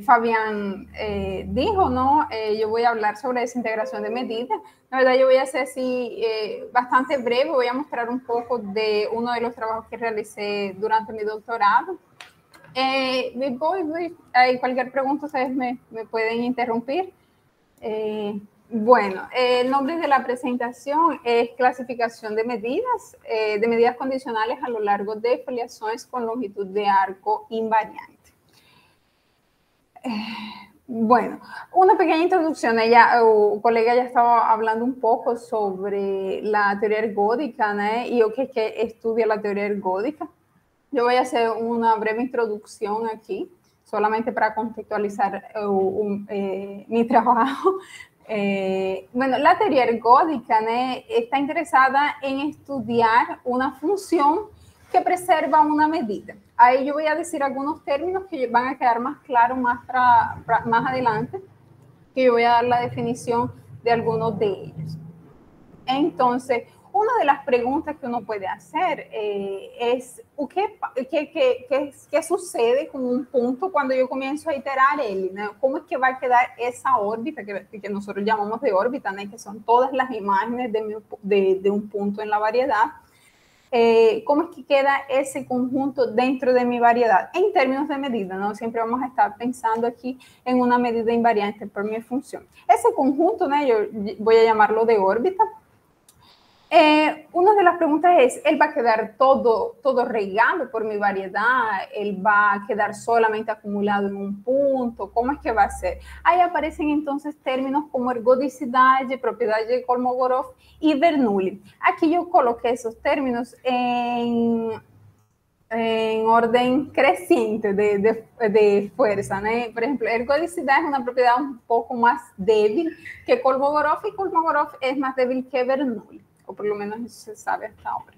Fabián dijo, ¿no? Yo voy a hablar sobre desintegración de medidas. La verdad, yo voy a hacer así bastante breve. Voy a mostrar un poco de uno de los trabajos que realicé durante mi doctorado. Hay cualquier pregunta, ustedes me pueden interrumpir. Bueno, el nombre de la presentación es clasificación de medidas condicionales a lo largo de foliaciones con longitud de arco invariante. Bueno, una pequeña introducción. Colega ya estaba hablando un poco sobre la teoría ergódica, ¿no? Y yo que estudia la teoría ergódica. Yo voy a hacer una breve introducción aquí, solamente para contextualizar mi trabajo. Bueno, la teoría ergódica, ¿no? Está interesada en estudiar una función que preserva una medida. Ahí yo voy a decir algunos términos que van a quedar más claros más adelante, que yo voy a dar la definición de algunos de ellos. Entonces, una de las preguntas que uno puede hacer es ¿qué sucede con un punto cuando yo comienzo a iterar él, ¿no? ¿Cómo es que va a quedar esa órbita que nosotros llamamos de órbita, ¿no? Que son todas las imágenes de un punto en la variedad? ¿Cómo es que queda ese conjunto dentro de mi variedad? En términos de medida, ¿no? Siempre vamos a estar pensando aquí en una medida invariante por mi función. Ese conjunto, ¿no? Yo voy a llamarlo de órbita. Una de las preguntas es, ¿él va a quedar todo regado por mi variedad? ¿Él va a quedar solamente acumulado en un punto? ¿Cómo es que va a ser? Ahí aparecen entonces términos como ergodicidad, propiedad de Kolmogorov y Bernoulli. Aquí yo coloqué esos términos en orden creciente de fuerza, ¿no? Por ejemplo, ergodicidad es una propiedad un poco más débil que Kolmogorov y Kolmogorov es más débil que Bernoulli, o por lo menos eso se sabe hasta ahora.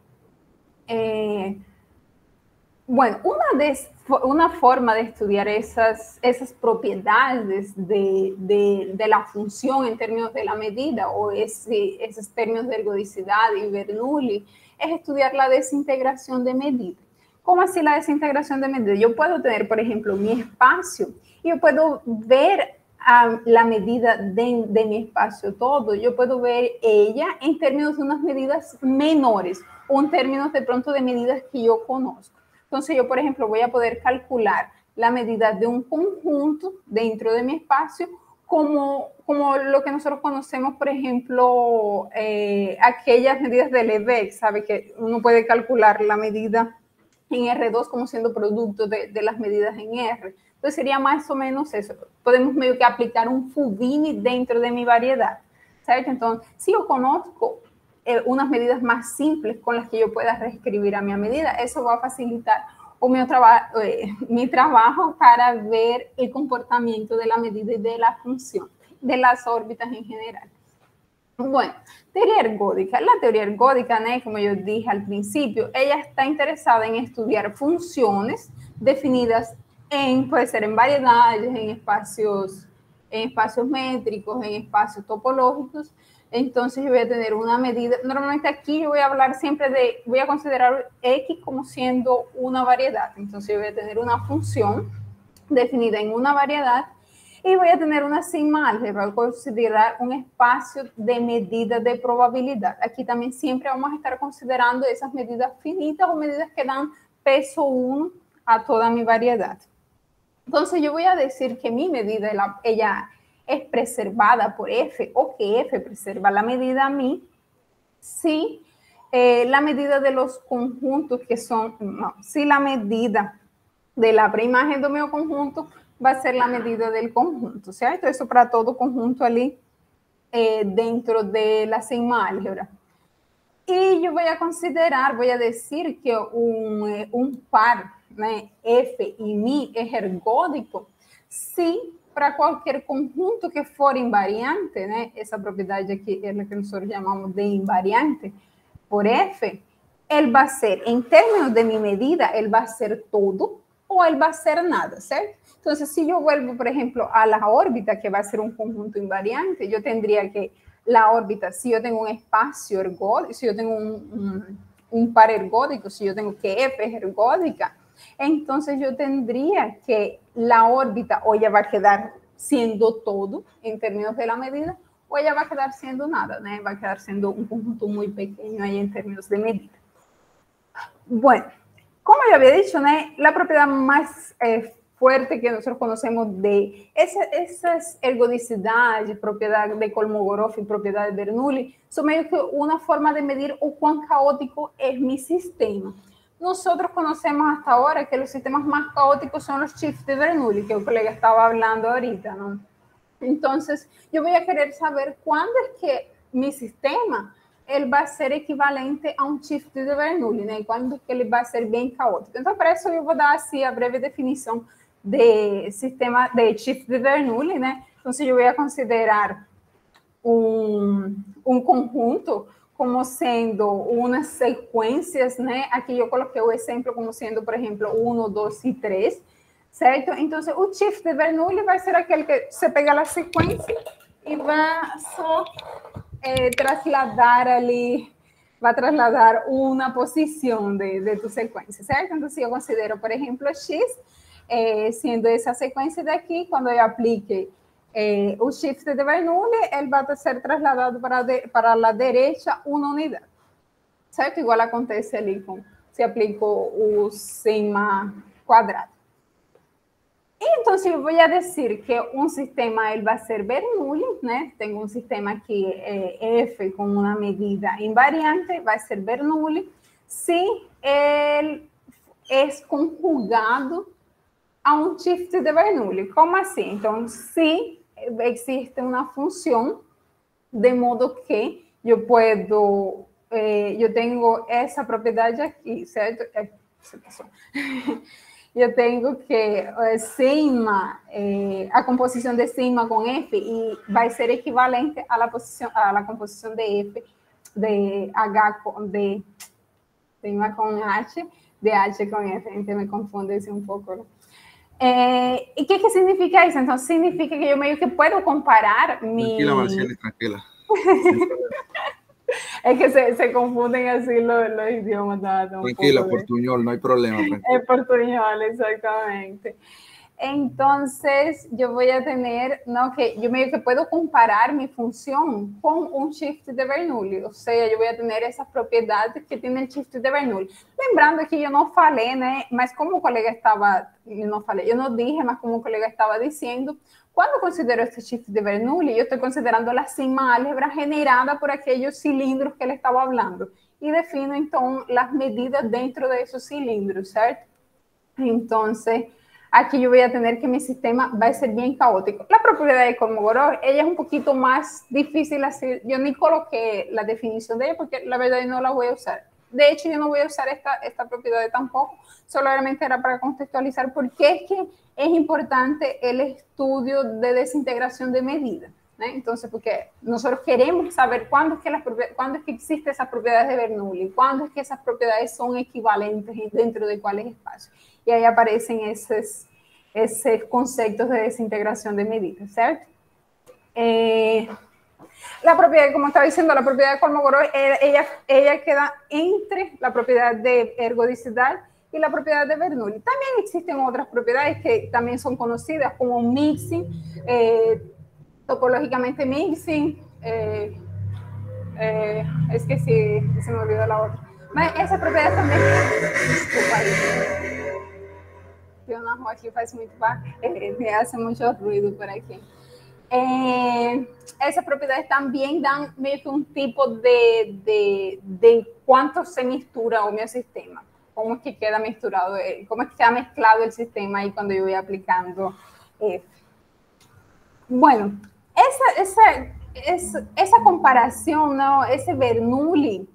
Bueno, una forma de estudiar esas propiedades de la función en términos de la medida o esos términos de ergodicidad y Bernoulli es estudiar la desintegración de medida. ¿Cómo así la desintegración de medida? Yo puedo tener, por ejemplo, mi espacio y yo puedo ver la medida de mi espacio todo. Yo puedo ver ella en términos de unas medidas menores o en términos de pronto de medidas que yo conozco. Entonces yo, por ejemplo, voy a poder calcular la medida de un conjunto dentro de mi espacio como lo que nosotros conocemos, por ejemplo, aquellas medidas de Lebesgue, ¿sabe? Que uno puede calcular la medida en R2 como siendo producto de las medidas en R. Entonces sería más o menos eso. Podemos medio que aplicar un Fubini dentro de mi variedad. ¿Sabes? Entonces, si yo conozco unas medidas más simples con las que yo pueda reescribir a mi medida, eso va a facilitar mi trabajo para ver el comportamiento de la medida y de la función, de las órbitas en general. Bueno, teoría ergódica. La teoría ergódica, ¿no? Como yo dije al principio, ella está interesada en estudiar funciones definidas puede ser en variedades, en espacios métricos, en espacios topológicos. Entonces yo voy a tener una medida, normalmente aquí yo voy a hablar siempre voy a considerar X como siendo una variedad. Entonces yo voy a tener una función definida en una variedad y voy a tener una sigma álgebra, voy a considerar un espacio de medida de probabilidad. Aquí también siempre vamos a estar considerando esas medidas finitas o medidas que dan peso 1 a toda mi variedad. Entonces yo voy a decir que mi medida, ella es preservada por F o que F preserva la medida a mí si la medida de los conjuntos que son, no, si la medida de la preimagen de mi conjunto va a ser la medida del conjunto, ¿cierto? Eso para todo conjunto allí dentro de la sigma álgebra. Y yo voy a decir que un par, ¿no? F y mi es ergódico si para cualquier conjunto que fuera invariante, ¿no? Esa propiedad aquí es la que nosotros llamamos de invariante por F, él va a ser, en términos de mi medida, él va a ser todo o él va a ser nada, ¿cierto? Entonces, si yo vuelvo, por ejemplo, a la órbita, que va a ser un conjunto invariante, yo tendría que la órbita, si yo tengo un espacio ergódico, si yo tengo un par ergódico, si yo tengo que F es ergódica, entonces yo tendría que la órbita o ella va a quedar siendo todo en términos de la medida, o ella va a quedar siendo nada, ¿no? Va a quedar siendo un conjunto muy pequeño ahí en términos de medida. Bueno, como yo había dicho, ¿no? La propiedad más fuerte que nosotros conocemos de esas ergodicidades, propiedad de Kolmogorov y propiedad de Bernoulli, son medio que una forma de medir o cuán caótico es mi sistema. Nosotros conocemos hasta ahora que los sistemas más caóticos son los shifts de Bernoulli, que el colega estaba hablando ahorita, ¿no? Entonces, yo voy a querer saber cuándo es que mi sistema él va a ser equivalente a un shift de Bernoulli, ¿no? Y cuándo es que ele va a ser bien caótico. Entonces, para eso yo voy a dar así a breve definición de sistema de shift de Bernoulli, ¿no? Entonces, yo voy a considerar un conjunto como sendo unas sequências, né? Aqui eu coloquei o exemplo como sendo, por exemplo, 1, 2 e 3, certo? Então, o shift de Bernoulli vai ser aquele que você pega a sequência e vai só trasladar ali, vai trasladar uma posição de tu sequência, certo? Então, se eu considero, por exemplo, x, sendo essa sequência daqui, quando eu aplique o shift de Bernoulli, ele vai ser trasladado para a direita uma unidade, certo? Igual acontece ali com se aplico o sigma quadrado. Entonces, yo voy a decir que un sistema él va a ser Bernoulli, ¿no? Tengo un sistema aquí F con una medida invariante, va a ser Bernoulli, si él es conjugado a un shift de Bernoulli. ¿Cómo así? Entonces, si existe una función de modo que yo puedo, yo tengo esa propiedad aquí, ¿cierto? Se pasó. Yo tengo que sigma, a composición de sigma con F y va a ser equivalente a la composición de F, de H de sigma con H, de H con F, entonces me confunde un poco, ¿no? ¿Y qué significa eso? Entonces significa que yo medio que puedo comparar mi... Tranquila, Marcieli, tranquila. Es que se confunden así los idiomas. Tranquila, portuñol, no hay problema. Es portuñol, exactamente. Entonces, yo voy a tener, ¿no? Que yo medio que puedo comparar mi función con un shift de Bernoulli. O sea, yo voy a tener esas propiedades que tiene el shift de Bernoulli. Lembrando que yo no falei, né? Mas como o colega estava, eu não dije, mas como o colega estava dizendo, cuando considero este shift de Bernoulli, yo estoy considerando la sigma álgebra generada por aquellos cilindros que él estaba hablando. Y defino, entonces, las medidas dentro de esos cilindros, ¿cierto? Entonces, aquí yo voy a tener que mi sistema va a ser bien caótico. La propiedad de Kolmogorov, ella es un poquito más difícil así. Yo ni coloqué la definición de ella porque la verdad no la voy a usar. De hecho, yo no voy a usar esta propiedad tampoco, solamente era para contextualizar por qué es que es importante el estudio de desintegración de medidas, ¿no? Entonces, porque nosotros queremos saber cuándo es que existen esas propiedades de Bernoulli, cuándo es que esas propiedades son equivalentes dentro de cuáles espacios. Y ahí aparecen esos conceptos de desintegración de medidas, ¿cierto? La propiedad, como estaba diciendo, la propiedad de Kolmogorov, ella queda entre la propiedad de ergodicidad y la propiedad de Bernoulli. También existen otras propiedades que también son conocidas como mixing, topológicamente mixing, es que sí, se me olvidó la otra. Esa propiedad también, desculpa ahí. Una rua aqui faz muito hace mucho ruido por aquí. Esas propiedades también dan medio que un tipo de cuánto se mistura o mi sistema, cómo es que queda misturado, cómo es que queda mezclado el sistema ahí cuando yo voy aplicando F. Bueno, esa comparación, ¿no? Ese Bernoulli,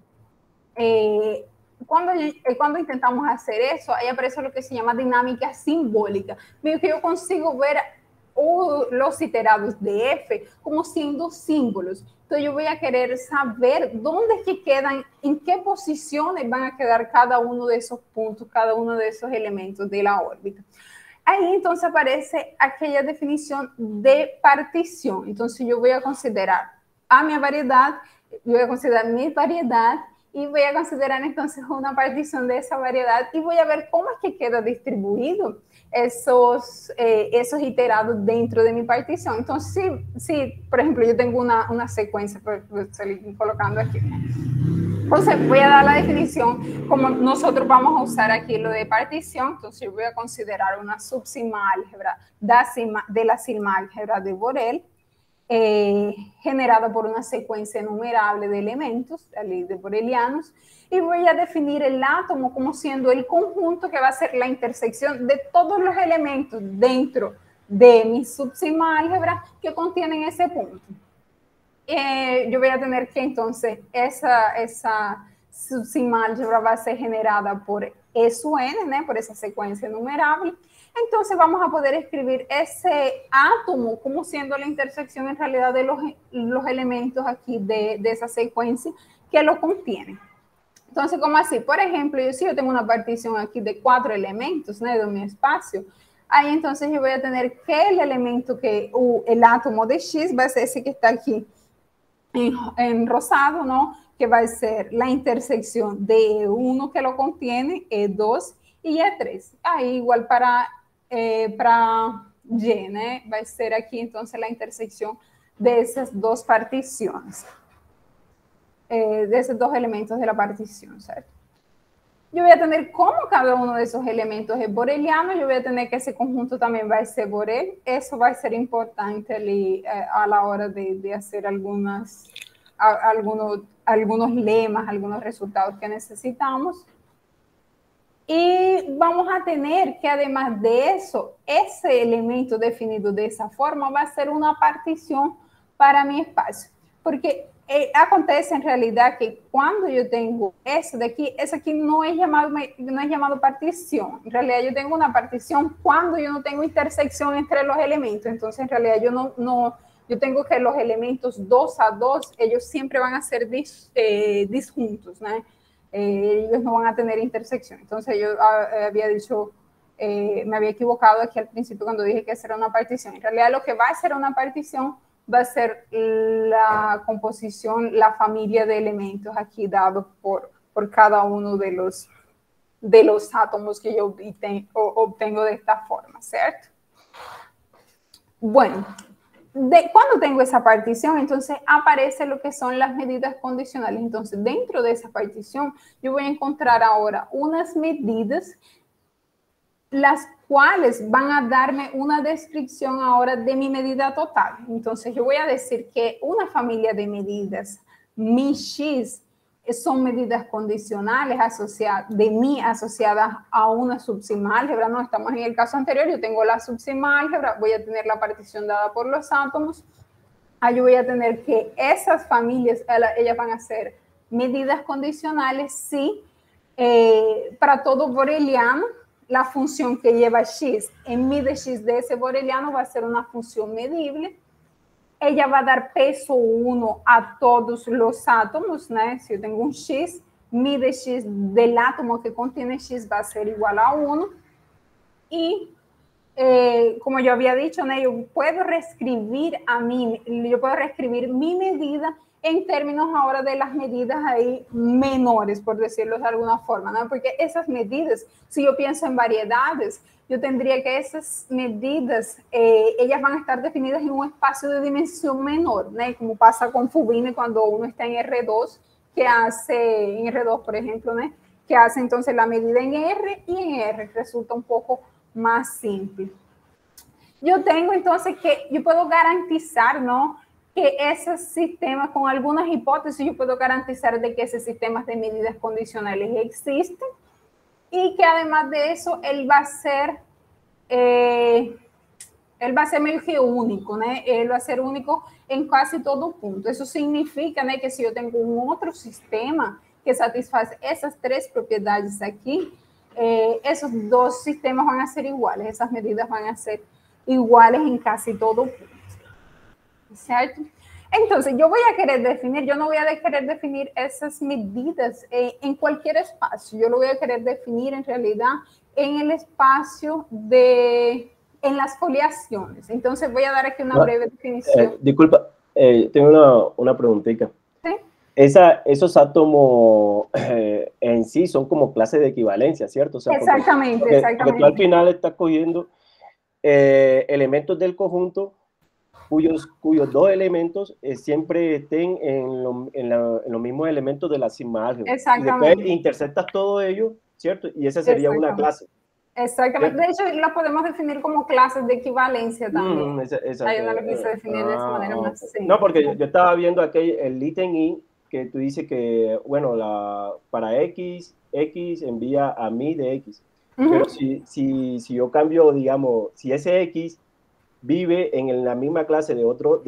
cuando intentamos hacer eso, ahí aparece lo que se llama dinámica simbólica. Medio que yo consigo ver los iterados de F como siendo símbolos. Entonces yo voy a querer saber dónde es que quedan, en qué posiciones van a quedar cada uno de esos puntos, cada uno de esos elementos de la órbita. Ahí entonces aparece aquella definición de partición. Entonces yo voy a considerar a mi variedad, yo voy a considerar mi variedad y voy a considerar entonces una partición de esa variedad y voy a ver cómo es que queda distribuido esos iterados dentro de mi partición. Entonces, si por ejemplo, yo tengo una secuencia, estoy colocando aquí. Entonces, voy a dar la definición, como nosotros vamos a usar aquí lo de partición, entonces yo voy a considerar una subsima álgebra de la sigma álgebra de Borel, generada por una secuencia enumerable de elementos, la ley de borelianos, y voy a definir el átomo como siendo el conjunto que va a ser la intersección de todos los elementos dentro de mi subsima álgebra que contienen ese punto. Yo voy a tener que entonces esa subsima álgebra va a ser generada por SUN, ¿no? Por esa secuencia enumerable. Entonces vamos a poder escribir ese átomo como siendo la intersección en realidad de los elementos aquí de esa secuencia que lo contienen. Entonces, ¿cómo así? Por ejemplo, si yo tengo una partición aquí de 4 elementos, ¿no? De mi espacio, ahí entonces yo voy a tener que el elemento el átomo de X va a ser ese que está aquí en rosado, ¿no? Que va a ser la intersección de E1 que lo contiene, E2 y E3. Ahí igual para Y, ¿no? Va a ser aquí entonces la intersección de esas dos particiones, de esos dos elementos de la partición, ¿cierto? Yo voy a tener como cada uno de esos elementos es boreliano, yo voy a tener que ese conjunto también va a ser Borel. Eso va a ser importante a la hora de hacer algunos lemas, algunos resultados que necesitamos. Y vamos a tener que además de eso, ese elemento definido de esa forma va a ser una partición para mi espacio. Porque acontece en realidad que cuando yo tengo eso de aquí, eso aquí no es llamado partición. En realidad yo tengo una partición cuando yo no tengo intersección entre los elementos. Entonces en realidad yo tengo que los elementos 2 a 2, ellos siempre van a ser disjuntos, ¿no? Ellos no van a tener intersección. Entonces yo había dicho, me había equivocado aquí al principio cuando dije que esa era una partición. En realidad lo que va a ser una partición va a ser la composición, la familia de elementos aquí dados por cada uno de los átomos que yo obtengo de esta forma, ¿cierto? Bueno, cuando tengo esa partición, entonces aparece lo que son las medidas condicionales. Entonces, dentro de esa partición, yo voy a encontrar ahora unas medidas, las cuales van a darme una descripción ahora de mi medida total. Entonces, yo voy a decir que una familia de medidas, mi X, son medidas condicionales asociadas a una subsima álgebra. No, estamos en el caso anterior, yo tengo la subsima álgebra, voy a tener la partición dada por los átomos. Yo voy a tener que esas familias, ellas van a ser medidas condicionales si para todo boreliano, la función que lleva X en mi de X de ese boreliano va a ser una función medible. Ella va a dar peso 1 a todos los átomos, ¿no? Si yo tengo un X, mi de X del átomo que contiene X va a ser igual a 1. Y como yo había dicho, ¿no? Yo puedo reescribir mi medida en términos ahora de las medidas ahí menores, por decirlo de alguna forma, ¿no? Porque esas medidas, si yo pienso en variedades, yo tendría que esas medidas, ellas van a estar definidas en un espacio de dimensión menor, ¿no? Como pasa con Fubini cuando uno está en R2, en R2, por ejemplo, ¿no? Que hace entonces la medida en R y en R, resulta un poco más simple. Yo tengo entonces que yo puedo garantizar, ¿no? Que ese sistema, con algunas hipótesis, yo puedo garantizar de que ese sistema de medidas condicionales existe y que además de eso, él va a ser medio que único, ¿no? Él va a ser único en casi todo punto. Eso significa, ¿no? Que si yo tengo un otro sistema que satisface esas tres propiedades aquí, esos dos sistemas van a ser iguales, esas medidas van a ser iguales en casi todo punto, ¿cierto? Entonces, yo no voy a querer definir esas medidas en cualquier espacio, yo lo voy a querer definir en realidad en el espacio en las foliaciones. Entonces, voy a dar aquí una breve definición. Disculpa, tengo una preguntita. ¿Sí? esos átomos en sí son como clases de equivalencia, ¿cierto? O sea, exactamente. Porque tú al final estás cogiendo elementos del conjunto cuyos dos elementos siempre estén en los mismos elementos de la sigma álgebra. Exactamente. Y después intersectas todo ello, ¿cierto? Y esa sería una clase. Exactamente. ¿Cierto? De hecho, lo podemos definir como clases de equivalencia también. Hay una que se define de esa manera más simple. No, porque yo estaba viendo el ítem I, que tú dices que, bueno, para X envía a mí de X. Pero si yo cambio, digamos, si ese X vive en la misma clase de otro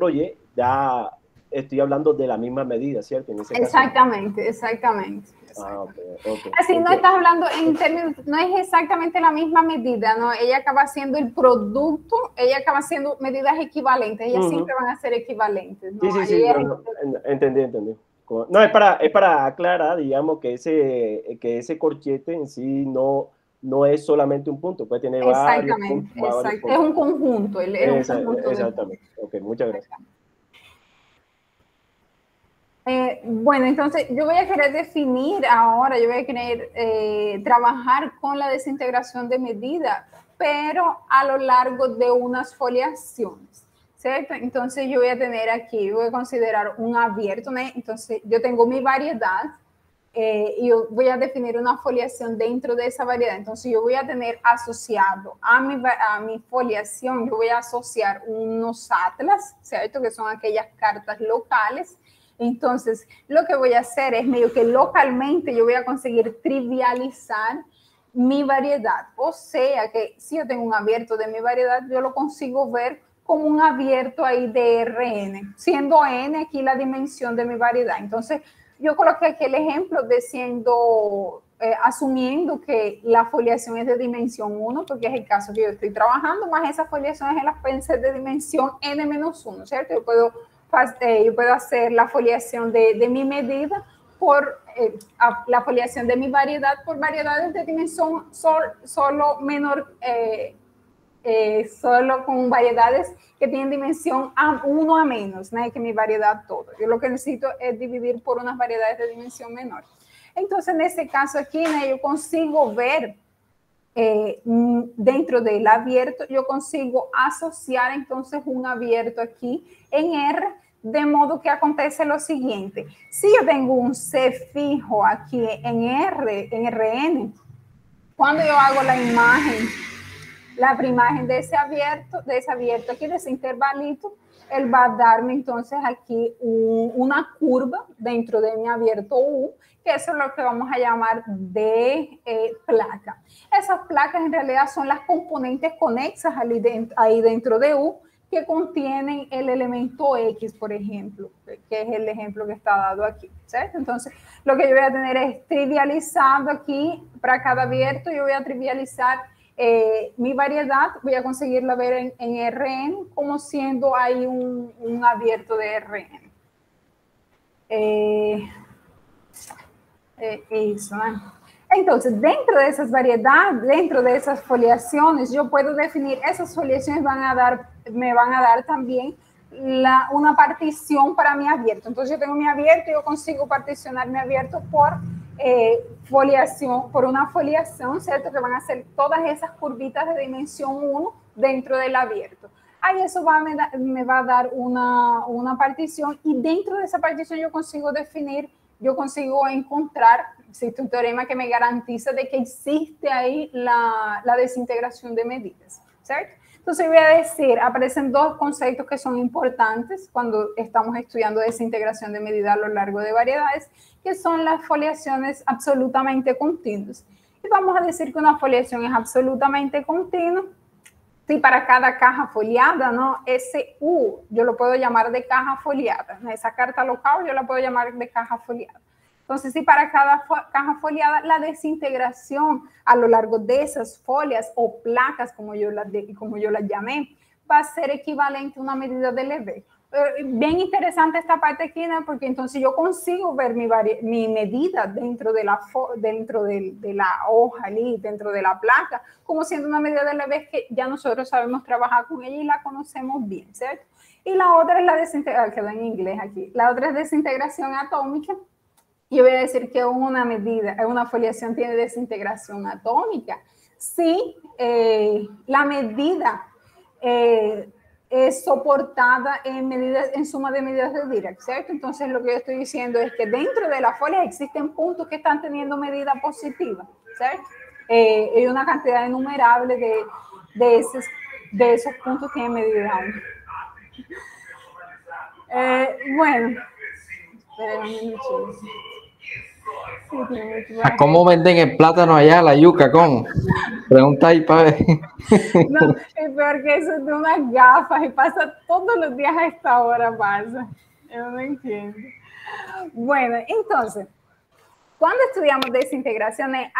Y, ya estoy hablando de la misma medida, ¿cierto? En ese exactamente, caso. exactamente. Okay. Así no estás hablando en términos, no es exactamente la misma medida, ¿no? Ella acaba siendo el producto, ella acaba siendo medidas equivalentes, ellas siempre van a ser equivalentes, ¿no? Sí, entendí. No, es para aclarar, digamos, que ese corchete en sí no es solamente un punto, puede tener varios puntos. Es un conjunto. Exactamente. Ok, muchas gracias. Bueno, entonces yo voy a querer definir ahora, yo voy a querer trabajar con la desintegración de medida, pero a lo largo de unas foliaciones, ¿cierto? Entonces yo voy a tener aquí, voy a considerar un abierto, ¿no? Entonces yo tengo mi variedad, y yo voy a definir una foliación dentro de esa variedad. Entonces yo voy a tener asociado a mi foliación, yo voy a asociar unos atlas, ¿cierto? Que son aquellas cartas locales. Entonces lo que voy a hacer es medio que localmente yo voy a conseguir trivializar mi variedad. O sea que si yo tengo un abierto de mi variedad, yo lo consigo ver como un abierto ahí de Rn, siendo n aquí la dimensión de mi variedad. Entonces yo coloqué aquí el ejemplo de asumiendo que la foliación es de dimensión 1, porque es el caso que yo estoy trabajando, más esas foliaciones las pueden ser de dimensión n-1, ¿cierto? Yo puedo hacer la foliación de mi medida por la foliación de mi variedad por variedades de dimensión solo menor, solo con variedades que tienen dimensión 1 a menos, ¿no? Que mi variedad todo. Yo lo que necesito es dividir por unas variedades de dimensión menor. Entonces, en este caso aquí, ¿no? Yo consigo ver dentro del abierto, yo consigo asociar entonces un abierto aquí en R, de modo que acontece lo siguiente. Si yo tengo un C fijo aquí en Rn, cuando yo hago la imagen de ese abierto aquí, de ese intervalito, él va a darme entonces aquí una curva dentro de mi abierto U, que eso es lo que vamos a llamar de placa. Esas placas en realidad son las componentes conexas ahí dentro de U, que contienen el elemento X, por ejemplo, que es el ejemplo que está dado aquí, ¿cierto? Entonces, lo que yo voy a tener es trivializando aquí, para cada abierto yo voy a trivializar mi variedad, voy a conseguirla ver en Rn como siendo ahí un abierto de Rn. Eso, ¿no? Entonces, dentro de esas variedades, dentro de esas foliaciones, yo puedo definir, esas foliaciones me van a dar también una partición para mi abierto. Entonces, yo tengo mi abierto y yo consigo particionar mi abierto por por una foliación, ¿cierto? Que van a ser todas esas curvitas de dimensión 1 dentro del abierto. Ahí eso me va a dar una partición, y dentro de esa partición yo consigo encontrar, existe un teorema que me garantiza de que existe ahí la desintegración de medidas, ¿cierto? Entonces voy a decir, aparecen dos conceptos que son importantes cuando estamos estudiando desintegración de medida a lo largo de variedades, que son las foliaciones absolutamente continuas. Y vamos a decir que una foliación es absolutamente continua si para cada caja foliada, ¿no? Ese U yo lo puedo llamar de caja foliada, ¿no? Esa carta local yo la puedo llamar de caja foliada. Entonces, si para cada caja foliada la desintegración a lo largo de esas folias o placas, como yo las llamé, va a ser equivalente a una medida de Lebesgue. bien interesante esta parte aquí, ¿no? Porque entonces yo consigo ver mi medida dentro de la hoja, dentro de la placa, como siendo una medida de la vez que ya nosotros sabemos trabajar con ella y la conocemos bien, ¿cierto? Y la otra es la desintegración, quedó en inglés aquí, la otra es desintegración atómica. Yo voy a decir que una foliación tiene desintegración atómica. Sí, la medida es soportada en suma de medidas de Dirac, ¿cierto? Entonces lo que yo estoy diciendo es que dentro de la folia existen puntos que están teniendo medida positiva, ¿cierto? Hay una cantidad innumerable de esos puntos que tienen medida 1. Bueno, ¿cómo venden el plátano allá, la yuca? ¿Cómo? Pregunta ahí para ver. No, es peor que eso de unas gafas y pasa todos los días a esta hora, pasa. Yo no entiendo. Bueno, entonces, cuando estudiamos desintegraciones,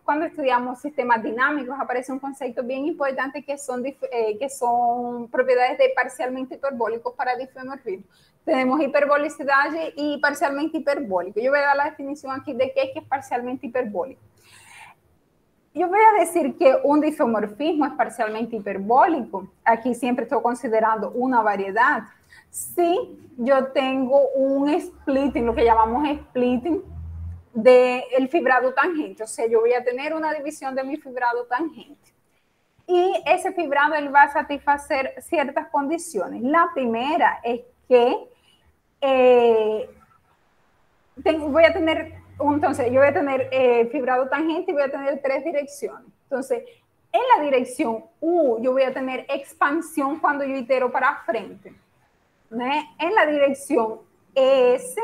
cuando estudiamos sistemas dinámicos, aparece un concepto bien importante que son propiedades de parcialmente hiperbólicos para difeomorfismo. Tenemos hiperbolicidad y parcialmente hiperbólico. Yo voy a dar la definición aquí de qué es parcialmente hiperbólico. Yo voy a decir que un difeomorfismo es parcialmente hiperbólico. Aquí siempre estoy considerando una variedad. Si yo tengo un splitting, lo que llamamos splitting, del fibrado tangente. O sea, yo voy a tener una división de mi fibrado tangente. Y ese fibrado él va a satisfacer ciertas condiciones. La primera es que yo voy a tener fibrado tangente y voy a tener 3 direcciones. Entonces, en la dirección U, yo voy a tener expansión cuando yo itero para frente. ¿No? En la dirección S,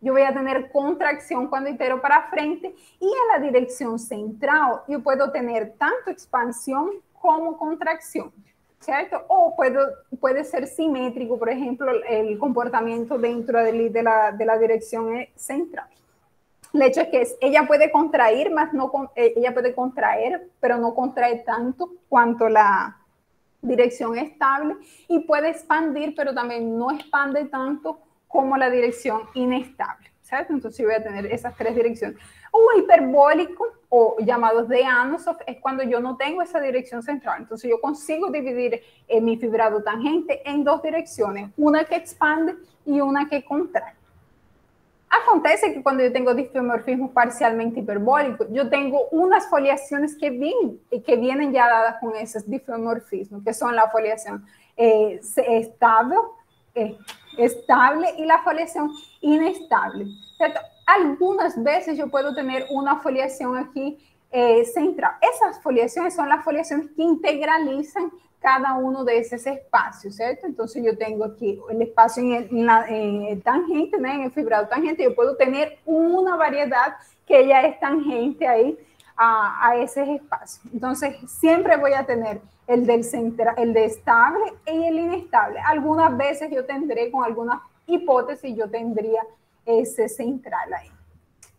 yo voy a tener contracción cuando itero para frente. Y en la dirección central, yo puedo tener tanto expansión como contracción, ¿cierto? O puede ser simétrico, por ejemplo, el comportamiento dentro de la dirección central. El hecho es que ella puede contraer, pero no contrae tanto cuanto la dirección estable, y puede expandir, pero también no expande tanto como la dirección inestable, ¿cierto? Entonces yo voy a tener esas 3 direcciones. Un hiperbólico, o llamados de Anosov, es cuando yo no tengo esa dirección central. Entonces yo consigo dividir mi fibrado tangente en 2 direcciones, una que expande y una que contrae. Acontece que cuando yo tengo difeomorfismo parcialmente hiperbólico, yo tengo unas foliaciones que vienen ya dadas con esos difeomorfismos, que son la foliación estable y la foliación inestable, ¿cierto? Algunas veces yo puedo tener una foliación aquí central. Esas foliaciones son las foliaciones que integralizan cada uno de esos espacios, ¿cierto? Entonces yo tengo aquí el espacio en el tangente, ¿no? En el fibrado tangente. Yo puedo tener una variedad que ya es tangente ahí a ese espacio. Entonces siempre voy a tener el de estable y el inestable. Algunas veces yo tendré, con algunas hipótesis, yo tendría ese central ahí,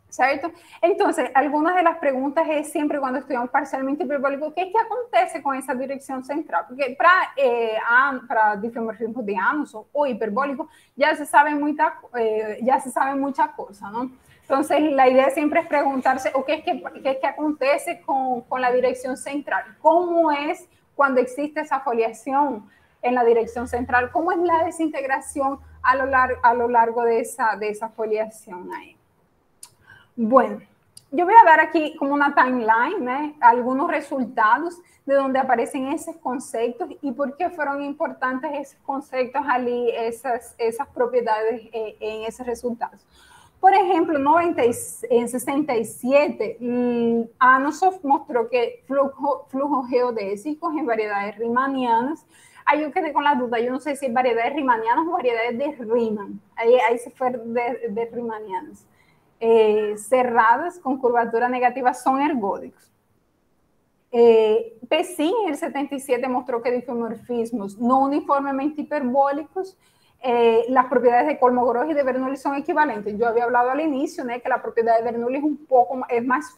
¿cierto? Entonces, algunas de las preguntas es siempre cuando estudiamos parcialmente hiperbólico, ¿qué es que acontece con esa dirección central? Porque para difeomorfismo de Anosov o hiperbólico ya se sabe muchas cosas, ¿no? Entonces, la idea siempre es preguntarse, ¿qué es que acontece con la dirección central? ¿Cómo es cuando existe esa foliación en la dirección central? ¿Cómo es la desintegración a lo largo de esa foliación ahí? Bueno, yo voy a dar aquí como una timeline, algunos resultados de donde aparecen esos conceptos y por qué fueron importantes esos conceptos allí, esas propiedades en esos resultados. Por ejemplo, en 67, Anosov mostró que flujos geodésicos en variedades riemannianas. Ahí yo quedé con la duda, yo no sé si variedades riemannianas o variedades de Riemann. Ahí se fue de riemannianas. Cerradas con curvatura negativa son ergódicos. Pessin en el 77 mostró que difeomorfismos no uniformemente hiperbólicos, las propiedades de Kolmogorov y de Bernoulli son equivalentes. Yo había hablado al inicio, ¿no?, que la propiedad de Bernoulli es más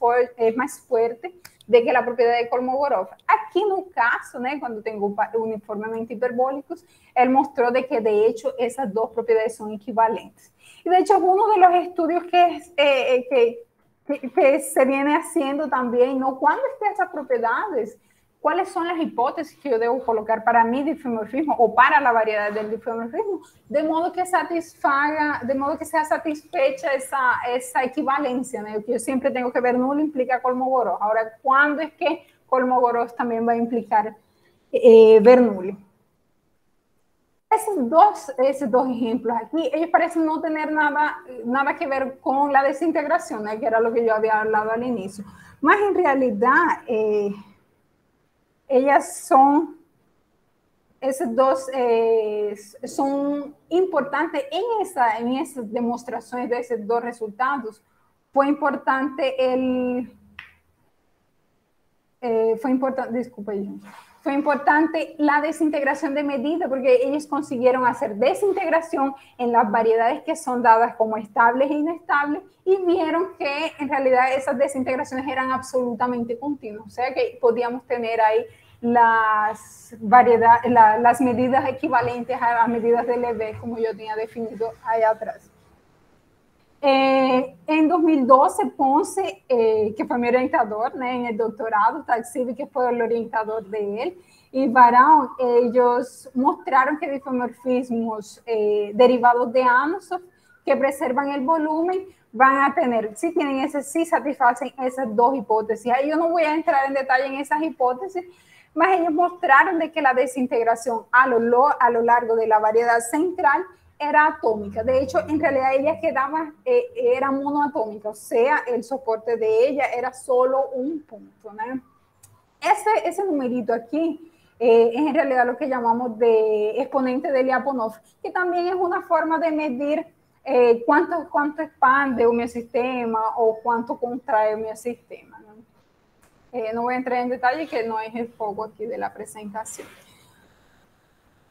fuerte de que la propriedade de Kolmogorov. Aqui no caso, né, quando tem uniformemente hiperbólicos, ele mostrou de que, de hecho, essas duas propriedades são equivalentes. E, de hecho, algunos de los estudios que se viene haciendo también, ¿no? ¿Cuándo es que esas propiedades? ¿Cuáles son las hipótesis que yo debo colocar para mi difeomorfismo o para la variedad del difeomorfismo? De modo que sea satisfecha esa equivalencia, ¿no? Que yo siempre tengo que Bernoulli implica Kolmogorov. Ahora, ¿cuándo es que Kolmogorov también va a implicar Bernoulli? Esos dos ejemplos aquí, ellos parecen no tener nada que ver con la desintegración, ¿no? Que era lo que yo había hablado al inicio. Más en realidad, esos dos son importantes en esas demostraciones de esos dos resultados. Fue importante fue importante la desintegración de medida, porque ellos consiguieron hacer desintegración en las variedades que son dadas como estables e inestables y vieron que en realidad esas desintegraciones eran absolutamente continuas, o sea que podíamos tener ahí las medidas equivalentes a las medidas de Lebesgue, como yo tenía definido ahí atrás. En 2012, Ponce, que fue mi orientador, ¿no? En el doctorado, Taxivi, que fue el orientador de él, y Varão, ellos mostraron que difeomorfismos derivados de Anosov que preservan el volumen van a tener, si satisfacen esas dos hipótesis. Ahí yo no voy a entrar en detalle en esas hipótesis, mas ellos mostraron de que la desintegración a lo largo de la variedad central era atómica. De hecho, en realidad ella era monoatómica, o sea, el soporte de ella era solo un punto, ¿no? Ese numerito aquí es en realidad lo que llamamos de exponente de Lyapunov, que también es una forma de medir cuánto expande un miosistema o cuánto contrae un miosistema, ¿no? No voy a entrar en detalle, que no es el foco aquí de la presentación.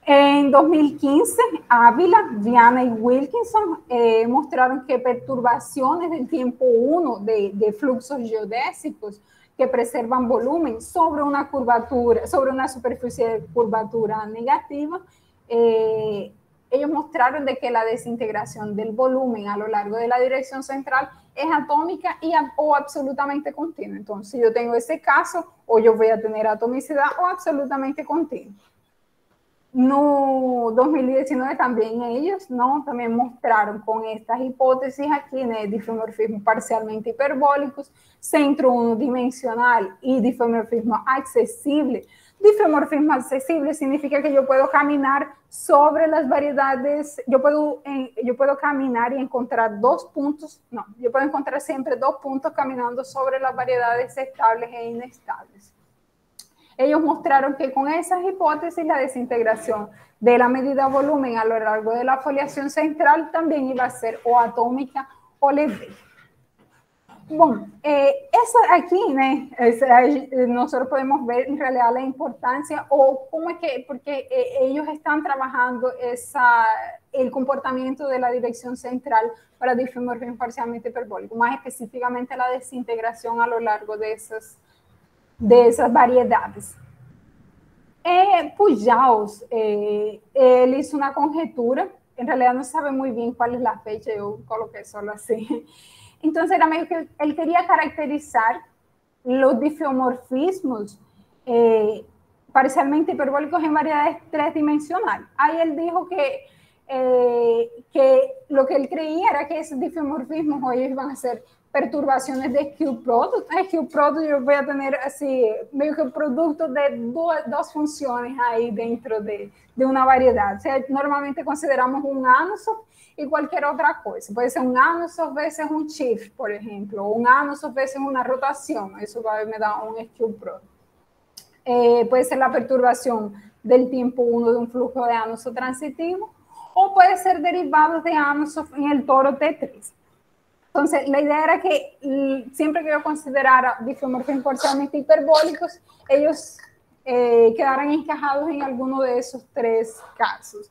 En 2015, Ávila, Viana y Wilkinson mostraron que perturbaciones del tiempo 1 de fluxos geodésicos que preservan volumen sobre una curvatura, sobre una superficie de curvatura negativa, ellos mostraron de que la desintegración del volumen a lo largo de la dirección central es atómica o absolutamente continua. Entonces, si yo tengo ese caso, o yo voy a tener atomicidad o absolutamente continua. No 2019 también ellos, ¿no? También mostraron con estas hipótesis aquí de difeomorfismo parcialmente hiperbólicos, centro unidimensional y difeomorfismo accesible. Difeomorfismo accesible significa que yo puedo caminar sobre las variedades, yo puedo caminar y encontrar yo puedo encontrar siempre dos puntos caminando sobre las variedades estables e inestables. Ellos mostraron que con esas hipótesis la desintegración de la medida volumen a lo largo de la foliación central también iba a ser o atómica o leve. Bueno, aquí, ¿no? Nosotros podemos ver en realidad la importancia o cómo es que, porque ellos están trabajando el comportamiento de la dirección central para difeomorfismo parcialmente hiperbólico, más específicamente la desintegración a lo largo de esas variedades. Pujaus, él hizo una conjetura, en realidad no sabe muy bien cuál es la fecha, yo coloqué solo así. Entonces era medio que él quería caracterizar los difeomorfismos parcialmente hiperbólicos en variedades tridimensionales. Ahí él dijo que lo que él creía era que esos difeomorfismos hoy iban a ser perturbaciones de Q-product. Q-product yo voy a tener así, medio que producto de dos funciones ahí dentro de una variedad. O sea, normalmente consideramos un Anosov y cualquier otra cosa. Puede ser un Anosov veces un shift, por ejemplo, o un Anosov veces una rotación. Eso me da un Q-product. Puede ser la perturbación del tiempo 1 de un flujo de Anosov transitivo, o puede ser derivados de Anosov en el toro T3. Entonces, la idea era que siempre que yo considerara difeomorfismos parcialmente hiperbólicos, ellos quedaran encajados en alguno de esos tres casos.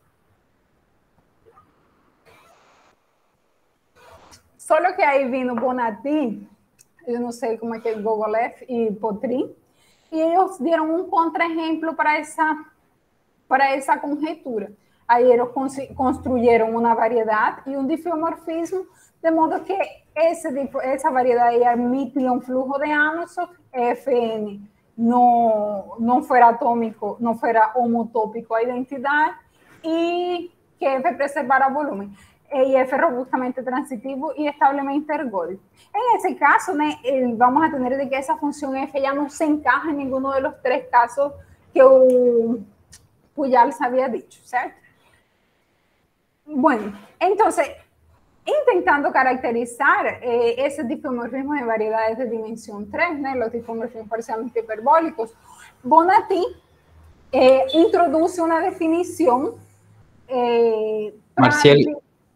Solo que ahí vino Bonatti yo no sé cómo es que Gogolev y Potrin, y ellos dieron un contraejemplo para esa conjetura. Ahí ellos construyeron una variedad y un difeomorfismo, de modo que esa variedad admitía un flujo de Anosov Fn no fuera atómico, no fuera homotópico a identidad y que F preservara volumen. Y F robustamente transitivo y establemente ergódico. En ese caso, vamos a tener de que esa función F ya no se encaja en ninguno de los tres casos que Pujals había dicho, ¿cierto? Bueno, entonces, intentando caracterizar ese difeomorfismo de variedades de dimensión 3, ¿no? Los difeomorfismos parcialmente hiperbólicos, Bonatti introduce una definición. Marcial,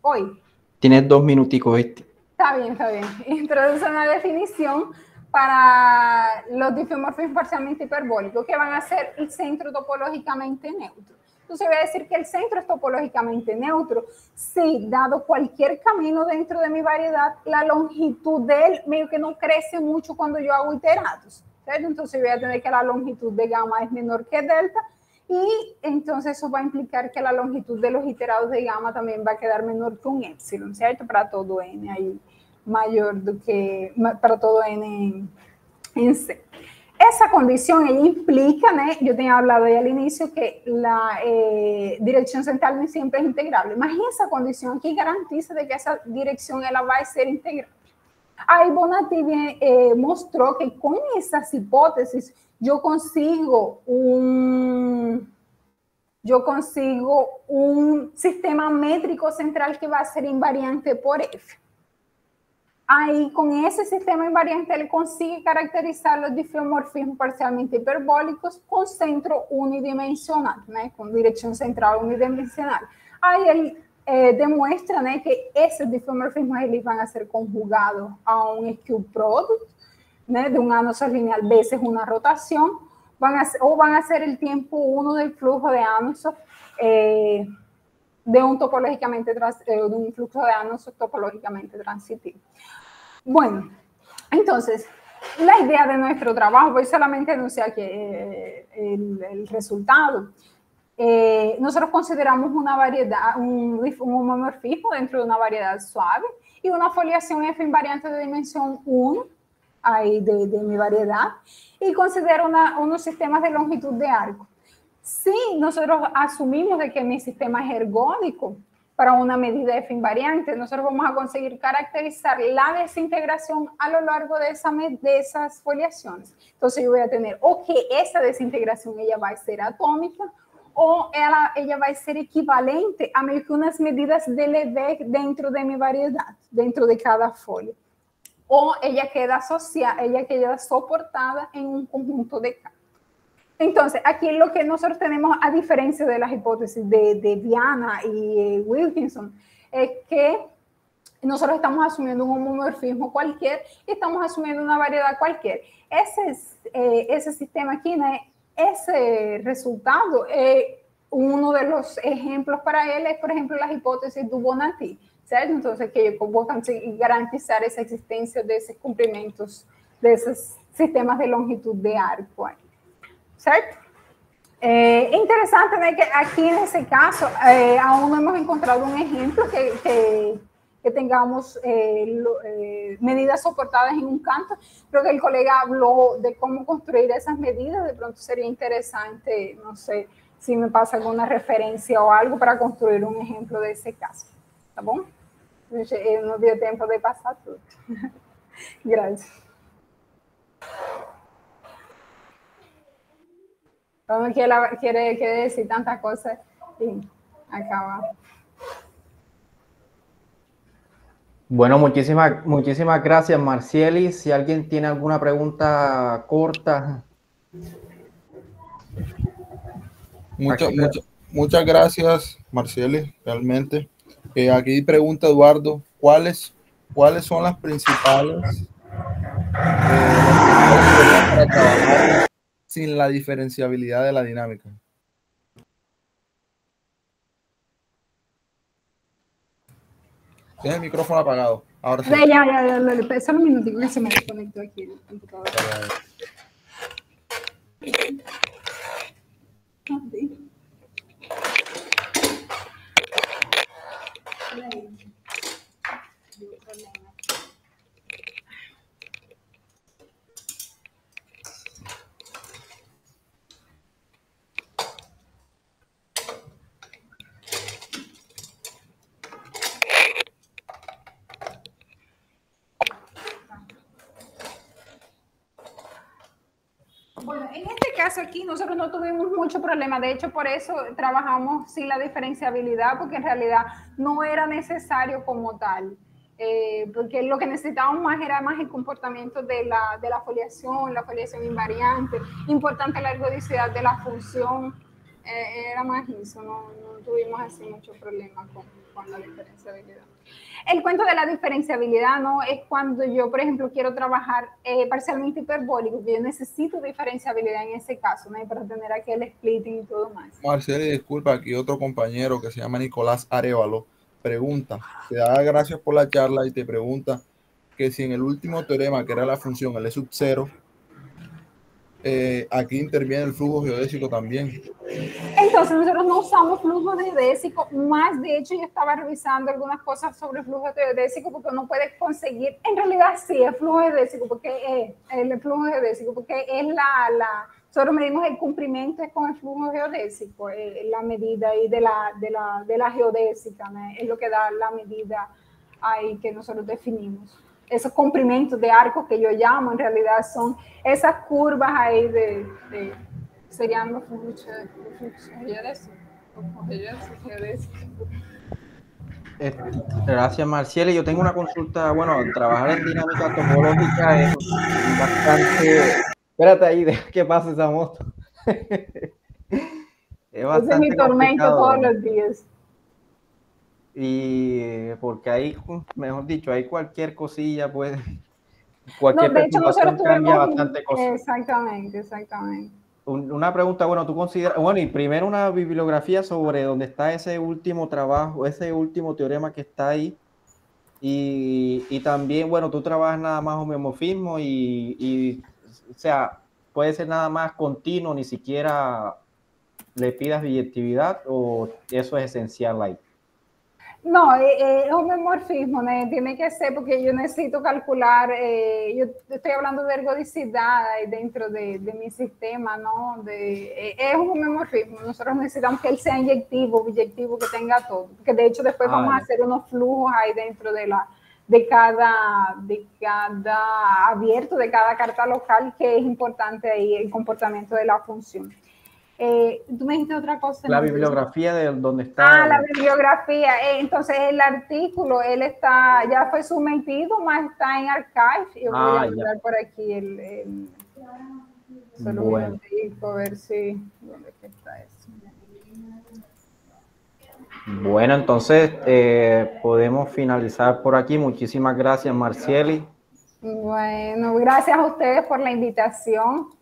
hoy. Tienes 2 minuticos. Está bien, está bien. Introduce una definición para los difeomorfismos parcialmente hiperbólicos que van a ser el centro topológicamente neutro. Entonces voy a decir que el centro es topológicamente neutro si, dado cualquier camino dentro de mi variedad, la longitud de él medio que no crece mucho cuando yo hago iterados, ¿cierto? Entonces voy a tener que la longitud de gamma es menor que delta y entonces eso va a implicar que la longitud de los iterados de gamma también va a quedar menor que un epsilon, ¿cierto? Para todo n ahí mayor que para todo n en C. Esa condición ella implica, ¿no? Yo tenía hablado ahí al inicio que la dirección central no siempre es integrable. Más esa condición aquí garantiza de que esa dirección ella va a ser integrable. Ahí Bonatti mostró que con esas hipótesis yo consigo un sistema métrico central que va a ser invariante por F. Ahí, con ese sistema invariante, él consigue caracterizar los difeomorfismos parcialmente hiperbólicos con centro unidimensional, ¿no? Con dirección central unidimensional. Ahí él demuestra, ¿no? Que esos difeomorfismos van a ser conjugados a un skew product, ¿no? De un Anosov lineal veces una rotación, van a ser el tiempo 1 del flujo de Anosov de un flujo de Anosov topológicamente transitivo. Bueno, entonces, la idea de nuestro trabajo, voy solamente a anunciar que el resultado. Nosotros consideramos una variedad, un homomorfismo dentro de una variedad suave y una foliación F invariante de dimensión 1 ahí de mi variedad y considero unos sistemas de longitud de arco. Si nosotros asumimos de que mi sistema es ergódico para una medida F invariante, nosotros vamos a conseguir caracterizar la desintegración a lo largo de esas foliaciones. Entonces yo voy a tener o que esa desintegración ella va a ser atómica o ella va a ser equivalente a unas medidas de Lebesgue dentro de mi variedad, dentro de cada folio. O ella queda soportada en un conjunto de campos. Entonces, aquí lo que nosotros tenemos, a diferencia de las hipótesis de Viana y Wilkinson, es que nosotros estamos asumiendo un homomorfismo cualquier y estamos asumiendo una variedad cualquier. Ese sistema aquí, ese resultado, uno de los ejemplos para él es, por ejemplo, las hipótesis de Bonatti, ¿cierto? Entonces, que yo puedo garantizar esa existencia de esos cumplimientos, de esos sistemas de longitud de arco ahí. ¿Cierto? Interesante, ¿no? Que aquí en ese caso aún no hemos encontrado un ejemplo que tengamos medidas soportadas en un canto. Creo que el colega habló de cómo construir esas medidas. De pronto sería interesante, no sé si me pasa alguna referencia o algo para construir un ejemplo de ese caso. ¿Está bien? No dio tiempo de pasar todo. Gracias. Uno quiere decir tantas cosas y acaba. Bueno, muchísimas gracias, Marcieli. Si alguien tiene alguna pregunta corta. Muchas gracias, Marcieli, realmente. Aquí pregunta Eduardo, ¿cuáles son las principales para trabajar sin la diferenciabilidad de la dinámica? Tienes el micrófono apagado. Ahora sí. Ya, solo un minutico que se me desconectó aquí el computador. Bueno, en este caso aquí nosotros no tuvimos mucho problema, de hecho por eso trabajamos sin la diferenciabilidad, porque en realidad no era necesario como tal, porque lo que necesitábamos más era más el comportamiento de la foliación invariante, importante la ergodicidad de la función, era más eso, no tuvimos así mucho problema con la diferenciabilidad. El cuento de la diferenciabilidad, ¿no? Es cuando yo, por ejemplo, quiero trabajar parcialmente hiperbólico, que yo necesito diferenciabilidad en ese caso, ¿no? Para tener aquí el splitting y todo más. Marceli, disculpa, aquí otro compañero que se llama Nicolás Arevalo pregunta, te da gracias por la charla y te pregunta que si en el último teorema, que era la función, el E sub 0, aquí interviene el flujo geodésico también. Entonces nosotros no usamos flujo geodésico, más de hecho yo estaba revisando algunas cosas sobre el flujo geodésico porque uno puede conseguir, en realidad sí, el flujo geodésico, porque es nosotros medimos el cumplimiento con el flujo geodésico, la medida ahí de la geodésica, ¿no? Es lo que da la medida ahí que nosotros definimos. Esos comprimentos de arcos que yo llamo, en realidad son esas curvas ahí serían los flujos geodésicos. Gracias, Marciela. Yo tengo una consulta. Bueno, trabajar en dinámica topológica es bastante. Espérate ahí, deja que pase esa moto. Es bastante es mi tormento complicado. Todos los días. Y porque ahí, mejor dicho, hay cualquier cosilla, pues. Cualquier de hecho, nosotros cambia tuvimos bastante cosas. Exactamente. Una pregunta, bueno, tú consideras, bueno, y primero una bibliografía sobre dónde está ese último trabajo, ese último teorema que está ahí, y también, bueno, tú trabajas nada más homeomorfismo y, o sea, puede ser nada más continuo, ni siquiera le pidas biyectividad, o eso es esencial ahí. No, es homomorfismo, tiene que ser porque yo necesito calcular, yo estoy hablando de ergodicidad dentro de mi sistema, ¿no? Es un homomorfismo, nosotros necesitamos que él sea inyectivo, biyectivo, que tenga todo, que de hecho después vamos a hacer unos flujos ahí dentro de cada abierto, de cada carta local, que es importante ahí el comportamiento de la función. Tú me dijiste otra cosa. La bibliografía de donde está. La bibliografía. Entonces, el artículo, él ya fue sometido, más está en Archive. Yo voy a mirar por aquí solo un minutico, a ver si. ¿Dónde está eso? Bueno, entonces podemos finalizar por aquí. Muchísimas gracias, Marcieli. Bueno, gracias a ustedes por la invitación.